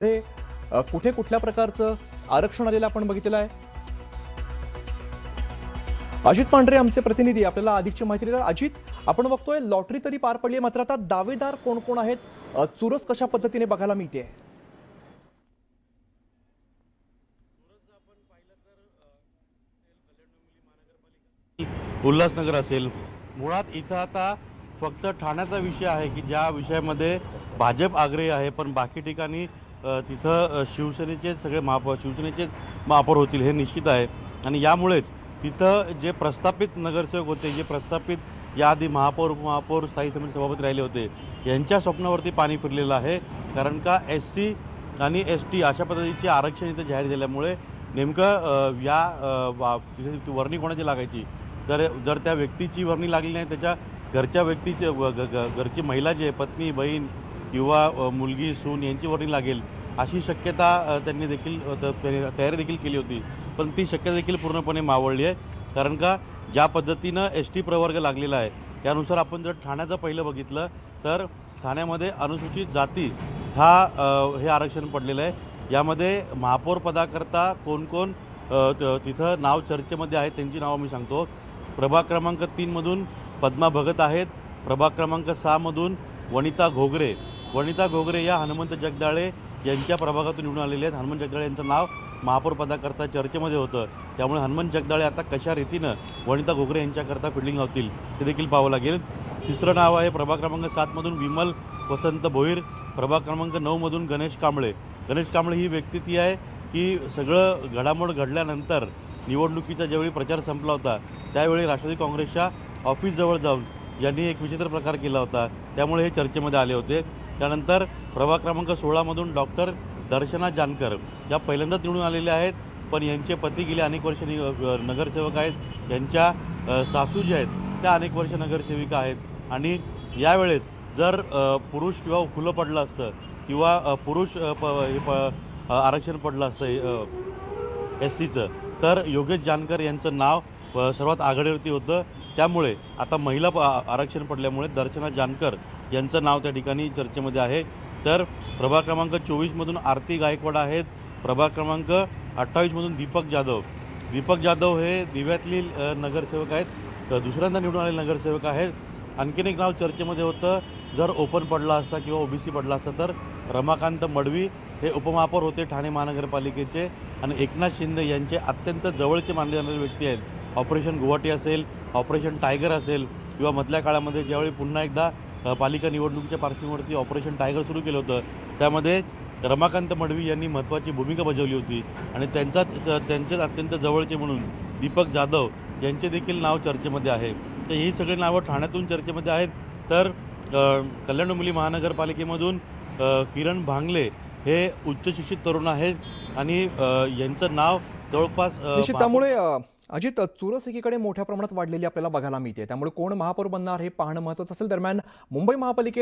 ते कुठे कुठल्या प्रकारचं आरक्षण आलेलं आपण बघितलेलं आहे। अजित पांढरे आमचे प्रतिनिधी आपल्याला अधिकची माहिती देतात। अजित, आपण बघतोय लॉटरी तरी पार पडली आहे, मात्र आता दावेदार कोण कोण आहेत, चुरस कशा पद्धतीने बघायला मिळते? उल्हासनगर असेल, मुळात इथं आता फक्त ठाण्याचा विषय आहे की ज्या विषयामध्ये भाजप आग्रही आहे, पण बाकी ठिकाणी तिथं शिवसेनेचे सगळे शिवसेनेचेच महापौर होतील हे निश्चित आहे। आणि यामुळेच तिथं जे प्रस्थापित नगरसेवक होते, जे प्रस्थापित याआधी महापौर उपमहापौर स्थायी समिती सभापती राहिले होते, यांच्या स्वप्नावरती पाणी फिरलेलं आहे। कारण का SC आणि ST अशा पद्धतीचे आरक्षण इथं जाहीर झाल्यामुळे नेमकं तिथे वर्णी कोणाची लागायची, जर त्या व्यक्तीची वर्णी लागली नाही, त्याच्या घरच्या व्यक्तीचे घरची महिला जी आहे, पत्नी बहीण किंवा मुलगी सून यांची वर्णी लागेल अशी शक्यता त्यांनी देखील तयारी देखील केली होती, पण ती शक्यता देखील पूर्णपणे मावळली आहे। कारण का ज्या पद्धतीनं ST प्रवर्ग लागलेला आहे त्यानुसार आपण जर ठाण्याचं पहिलं बघितलं तर ठाण्यामध्ये अनुसूचित जाती हे आरक्षण पडलेलं आहे। यामध्ये महापौर पदाकरता कोण कोण तिथं नाव चर्चेमध्ये आहेत त्यांची नावं मी सांगतो। प्रभाग क्रमांक 3मधून पद्मा भगत आहेत, प्रभाग क्रमांक 6मधून वनिता घोगरे या हनुमंत जगदाळे यांच्या प्रभागातून निवडून आलेले आहेत। हनुमंत जगदाळे यांचं नाव महापौर पदाकरता चर्चेमध्ये होतं, त्यामुळे हनुमंत जगदाळे आता कशा रीतीनं वनिता घोगरे यांच्याकरता फिल्डिंग लावतील ते देखील पाहावं लागेल। तिसरं नाव आहे प्रभाग क्रमांक 7मधून विमल वसंत भोईर, प्रभाग क्रमांक 9मधून गणेश कांबळे ही व्यक्ती ती आहे की सगळं घडामोड घडल्यानंतर निवडणुकीचा ज्यावेळी प्रचार संपला होता त्यावेळी राष्ट्रवादी काँग्रेसच्या ऑफिसजवळ जाऊन यांनी एक विचित्र प्रकार केला होता, त्यामुळे हे चर्चेमध्ये आले होते। त्यानंतर प्रभाग क्रमांक 16मधून डॉक्टर दर्शना जानकर या पहिल्यांदाच निवडून आलेल्या आहेत, पण यांचे पती गेले अनेक वर्ष नगरसेवक आहेत, यांच्या सासू ज्या आहेत त्या अनेक वर्ष नगरसेविका आहेत। आणि यावेळेस जर पुरुष किंवा खुलं पडलं असतं किंवा पुरुष आरक्षण पडलं असतं SCचं, तर योगेश जानकर यांचं नाव सर्वात आघाडीवरती होतं। त्यामुळे आता महिला आरक्षण पडल्यामुळे दर्शना जानकर यांचं नाव त्या ठिकाणी चर्चेमध्ये आहे। तर प्रभाग क्रमांक 24मधून आरती गायकवाड आहेत, प्रभाग क्रमांक 28मधून दीपक जाधव हे दिव्यातली नगरसेवक आहेत, दुसऱ्यांदा निवडून आलेले नगरसेवक आहेत। आणखीन एक नाव चर्चेमध्ये होतं, जर ओपन पडला असता किंवा OBC पडला असता तर रमाकांत मडवी हे उपमहापौर होते ठाणे महानगरपालिकेचे आणि एकनाथ शिंदे यांचे अत्यंत जवळचे मानले जाणारे व्यक्ती आहेत। ऑपरेशन गुवाहाटी असेल, ऑपरेशन टायगर असेल किंवा मधल्या काळामध्ये ज्यावेळी पुन्हा एकदा पालिका निवडणुकीच्या पार्श्वभूमीवरती ऑपरेशन टायगर सुरू केलं होतं, त्यामध्ये रमाकांत मडवी यांनी महत्त्वाची भूमिका बजावली होती आणि त्यांचेच अत्यंत जवळचे म्हणून दीपक जाधव यांचे देखील नाव चर्चेमध्ये आहे। तर ही सगळी नावं ठाण्यातून चर्चेमध्ये आहेत। तर कल्याण डोंबिवली महानगरपालिकेमधून किरण भांगले हे उच्च शिक्षित तरुण आहेत आणि यांचं नाव जवळपास निश्चित त्यामुळे अजित, चुरस एकीकडे मोठ्या प्रमाणात वाढलेली आपल्याला बघायला मिळते, त्यामुळे कोण महापौर बनणार हे पाहणं महत्त्वाचं असेल। दरम्यान मुंबई महापालिकेत